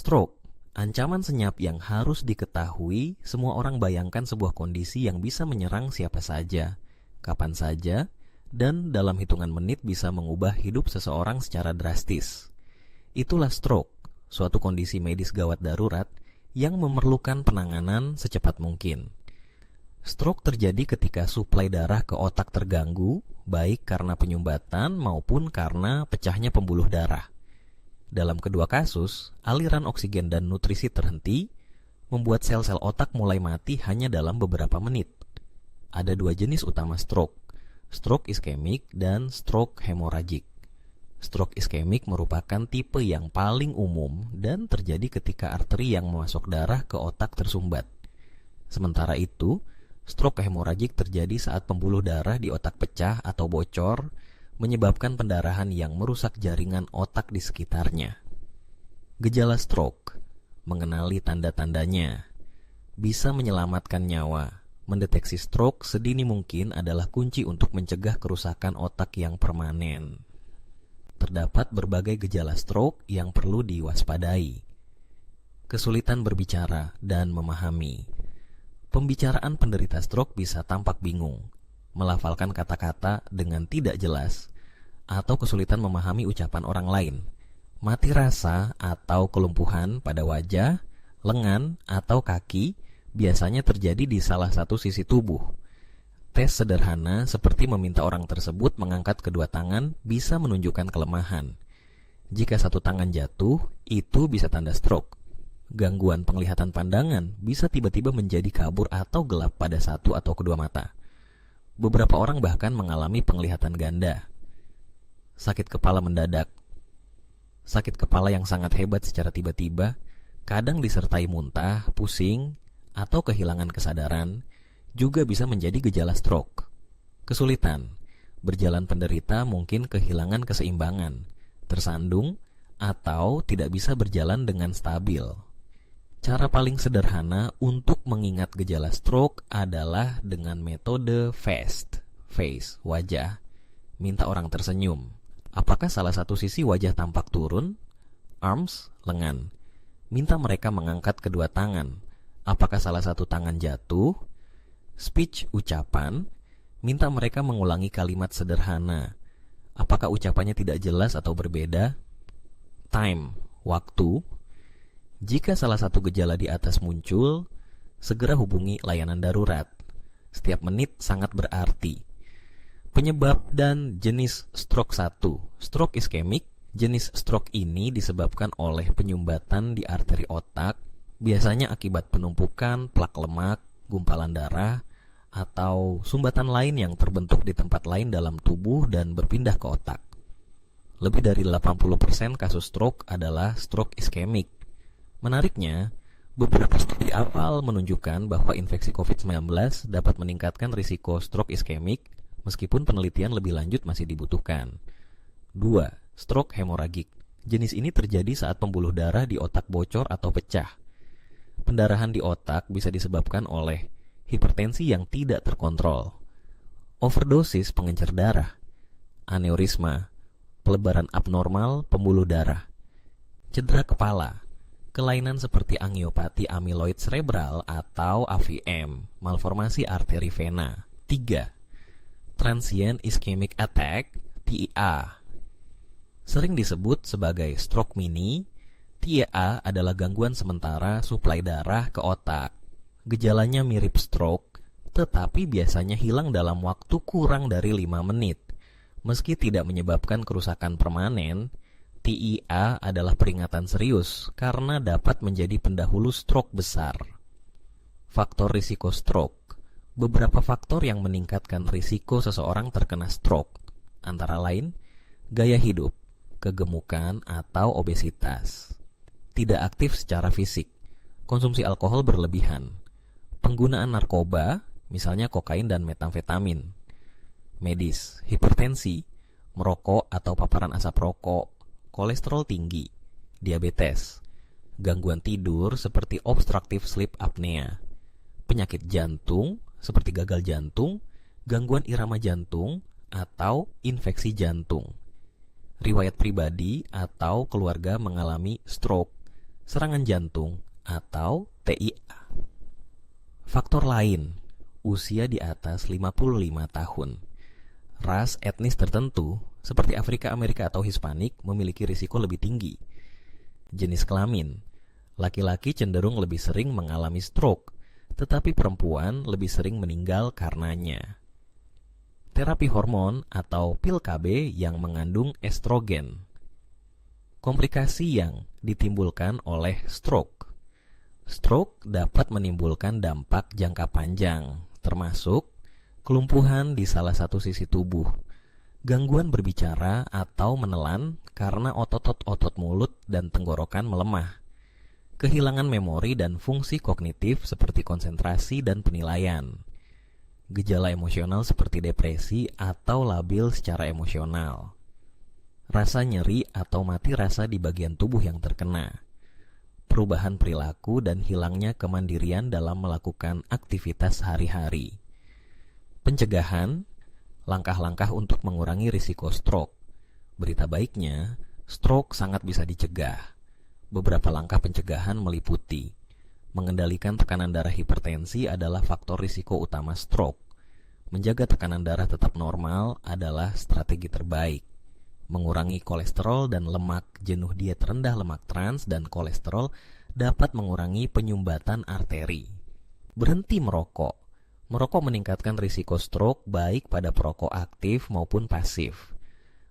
Stroke, ancaman senyap yang harus diketahui. Semua orang bayangkan sebuah kondisi yang bisa menyerang siapa saja, kapan saja, dan dalam hitungan menit bisa mengubah hidup seseorang secara drastis. Itulah stroke, suatu kondisi medis gawat darurat yang memerlukan penanganan secepat mungkin. Stroke terjadi ketika suplai darah ke otak terganggu, baik karena penyumbatan maupun karena pecahnya pembuluh darah. Dalam kedua kasus, aliran oksigen dan nutrisi terhenti, membuat sel-sel otak mulai mati hanya dalam beberapa menit. Ada dua jenis utama stroke iskemik dan stroke hemoragik. Stroke iskemik merupakan tipe yang paling umum dan terjadi ketika arteri yang memasok darah ke otak tersumbat. Sementara itu, stroke hemoragik terjadi saat pembuluh darah di otak pecah atau bocor, menyebabkan pendarahan yang merusak jaringan otak di sekitarnya. Gejala stroke, mengenali tanda-tandanya, bisa menyelamatkan nyawa. Mendeteksi stroke sedini mungkin adalah kunci untuk mencegah kerusakan otak yang permanen. Terdapat berbagai gejala stroke yang perlu diwaspadai. Kesulitan berbicara dan memahami. Pembicaraan penderita stroke bisa tampak bingung, melafalkan kata-kata dengan tidak jelas, atau kesulitan memahami ucapan orang lain. Mati rasa atau kelumpuhan pada wajah, lengan, atau kaki biasanya terjadi di salah satu sisi tubuh. Tes sederhana seperti meminta orang tersebut mengangkat kedua tangan bisa menunjukkan kelemahan. Jika satu tangan jatuh, itu bisa tanda stroke. Gangguan penglihatan pandangan bisa tiba-tiba menjadi kabur atau gelap pada satu atau kedua mata. Beberapa orang bahkan mengalami penglihatan ganda. Sakit kepala mendadak. Sakit kepala yang sangat hebat secara tiba-tiba, kadang disertai muntah, pusing, atau kehilangan kesadaran, juga bisa menjadi gejala stroke. Kesulitan. Berjalan penderita mungkin kehilangan keseimbangan, tersandung, atau tidak bisa berjalan dengan stabil. Cara paling sederhana untuk mengingat gejala stroke adalah dengan metode face, wajah. Minta orang tersenyum. Apakah salah satu sisi wajah tampak turun? Arms, lengan. Minta mereka mengangkat kedua tangan. Apakah salah satu tangan jatuh? Speech, ucapan. Minta mereka mengulangi kalimat sederhana. Apakah ucapannya tidak jelas atau berbeda? Time, waktu. Jika salah satu gejala di atas muncul, segera hubungi layanan darurat. Setiap menit sangat berarti. Penyebab dan jenis stroke 1. Stroke iskemik. Jenis stroke ini disebabkan oleh penyumbatan di arteri otak, biasanya akibat penumpukan plak lemak, gumpalan darah, atau sumbatan lain yang terbentuk di tempat lain dalam tubuh dan berpindah ke otak. Lebih dari 80% kasus stroke adalah stroke iskemik. Menariknya, beberapa studi awal menunjukkan bahwa infeksi COVID-19 dapat meningkatkan risiko stroke iskemik, meskipun penelitian lebih lanjut masih dibutuhkan. 2. Stroke hemoragik. Jenis ini terjadi saat pembuluh darah di otak bocor atau pecah. Pendarahan di otak bisa disebabkan oleh hipertensi yang tidak terkontrol, overdosis pengencer darah, aneurisma, pelebaran abnormal pembuluh darah, cedera kepala, kelainan seperti angiopati amiloid cerebral atau AVM, malformasi arteri vena. 3. Transient ischemic attack, TIA. Sering disebut sebagai stroke mini, TIA adalah gangguan sementara suplai darah ke otak. Gejalanya mirip stroke, tetapi biasanya hilang dalam waktu kurang dari 5 menit. Meski tidak menyebabkan kerusakan permanen, TIA adalah peringatan serius karena dapat menjadi pendahulu stroke besar. Faktor risiko stroke. Beberapa faktor yang meningkatkan risiko seseorang terkena stroke, antara lain gaya hidup, kegemukan atau obesitas, tidak aktif secara fisik, konsumsi alkohol berlebihan, penggunaan narkoba, misalnya kokain dan metamfetamin, medis, hipertensi, merokok atau paparan asap rokok, kolesterol tinggi, diabetes, gangguan tidur seperti obstructive sleep apnea, penyakit jantung seperti gagal jantung, gangguan irama jantung, atau infeksi jantung. Riwayat pribadi atau keluarga mengalami stroke, serangan jantung, atau TIA. Faktor lain, usia di atas 55 tahun. Ras etnis tertentu, seperti Afrika, Amerika, atau Hispanik, memiliki risiko lebih tinggi. Jenis kelamin, laki-laki cenderung lebih sering mengalami stroke, tetapi perempuan lebih sering meninggal karenanya. Terapi hormon atau pil KB yang mengandung estrogen. Komplikasi yang ditimbulkan oleh stroke. Stroke dapat menimbulkan dampak jangka panjang, termasuk kelumpuhan di salah satu sisi tubuh, gangguan berbicara atau menelan karena otot-otot mulut dan tenggorokan melemah, kehilangan memori dan fungsi kognitif seperti konsentrasi dan penilaian, gejala emosional seperti depresi atau labil secara emosional, rasa nyeri atau mati rasa di bagian tubuh yang terkena, perubahan perilaku dan hilangnya kemandirian dalam melakukan aktivitas sehari-hari. Pencegahan, langkah-langkah untuk mengurangi risiko stroke. Berita baiknya, stroke sangat bisa dicegah. Beberapa langkah pencegahan meliputi mengendalikan tekanan darah. Hipertensi adalah faktor risiko utama stroke. Menjaga tekanan darah tetap normal adalah strategi terbaik. Mengurangi kolesterol dan lemak. Jenuh diet rendah lemak trans dan kolesterol dapat mengurangi penyumbatan arteri. Berhenti merokok. Merokok meningkatkan risiko stroke baik pada perokok aktif maupun pasif.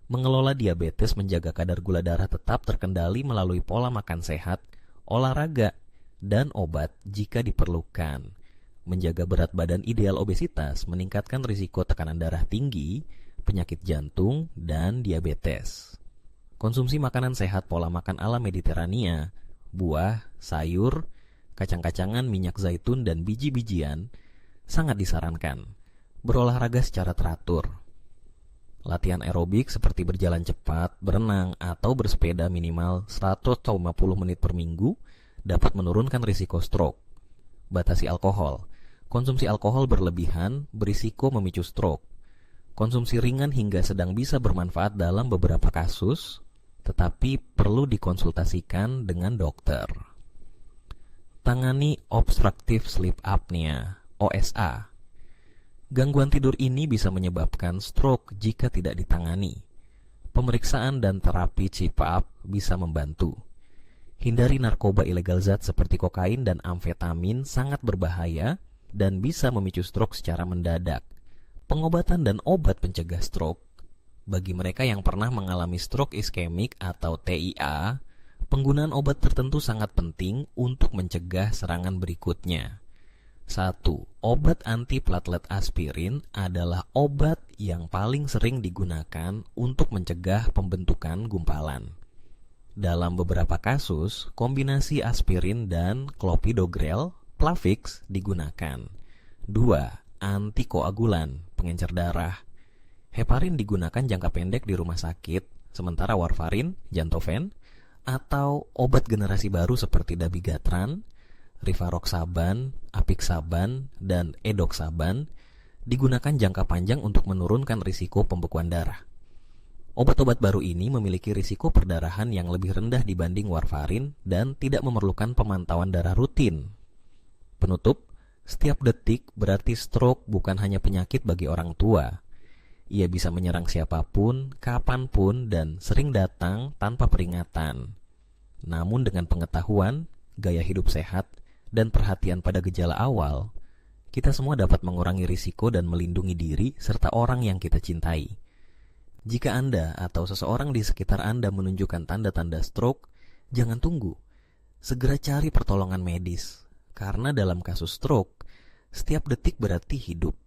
Mengelola diabetes, menjaga kadar gula darah tetap terkendali melalui pola makan sehat, olahraga, dan obat jika diperlukan. Menjaga berat badan ideal. Obesitas meningkatkan risiko tekanan darah tinggi, penyakit jantung, dan diabetes. Konsumsi makanan sehat pola makan ala Mediterania, buah, sayur, kacang-kacangan, minyak zaitun, dan biji-bijian sangat disarankan. Berolahraga secara teratur. Latihan aerobik seperti berjalan cepat, berenang, atau bersepeda minimal 150 menit per minggu dapat menurunkan risiko stroke. Batasi alkohol. Konsumsi alkohol berlebihan berisiko memicu stroke. Konsumsi ringan hingga sedang bisa bermanfaat dalam beberapa kasus, tetapi perlu dikonsultasikan dengan dokter. Tangani obstructive sleep apnea, OSA. Gangguan tidur ini bisa menyebabkan stroke jika tidak ditangani. Pemeriksaan dan terapi CPAP bisa membantu. Hindari narkoba ilegal. Zat seperti kokain dan amfetamin sangat berbahaya dan bisa memicu stroke secara mendadak. Pengobatan dan obat pencegah stroke. Bagi mereka yang pernah mengalami stroke iskemik atau TIA, penggunaan obat tertentu sangat penting untuk mencegah serangan berikutnya. 1. Obat antiplatelet aspirin adalah obat yang paling sering digunakan untuk mencegah pembentukan gumpalan. Dalam beberapa kasus, kombinasi aspirin dan clopidogrel, Plavix digunakan. 2. Antikoagulan, pengencer darah. Heparin digunakan jangka pendek di rumah sakit, sementara warfarin, Jantoven, atau obat generasi baru seperti dabigatran, rivaroxaban, apixaban, dan edoxaban digunakan jangka panjang untuk menurunkan risiko pembekuan darah. Obat-obat baru ini memiliki risiko perdarahan yang lebih rendah dibanding warfarin dan tidak memerlukan pemantauan darah rutin. Penutup, setiap detik berarti stroke bukan hanya penyakit bagi orang tua. Ia bisa menyerang siapapun, kapanpun, dan sering datang tanpa peringatan. Namun dengan pengetahuan, gaya hidup sehat, dan perhatian pada gejala awal, kita semua dapat mengurangi risiko dan melindungi diri serta orang yang kita cintai. Jika Anda atau seseorang di sekitar Anda menunjukkan tanda-tanda stroke, jangan tunggu. Segera cari pertolongan medis, karena dalam kasus stroke, setiap detik berarti hidup.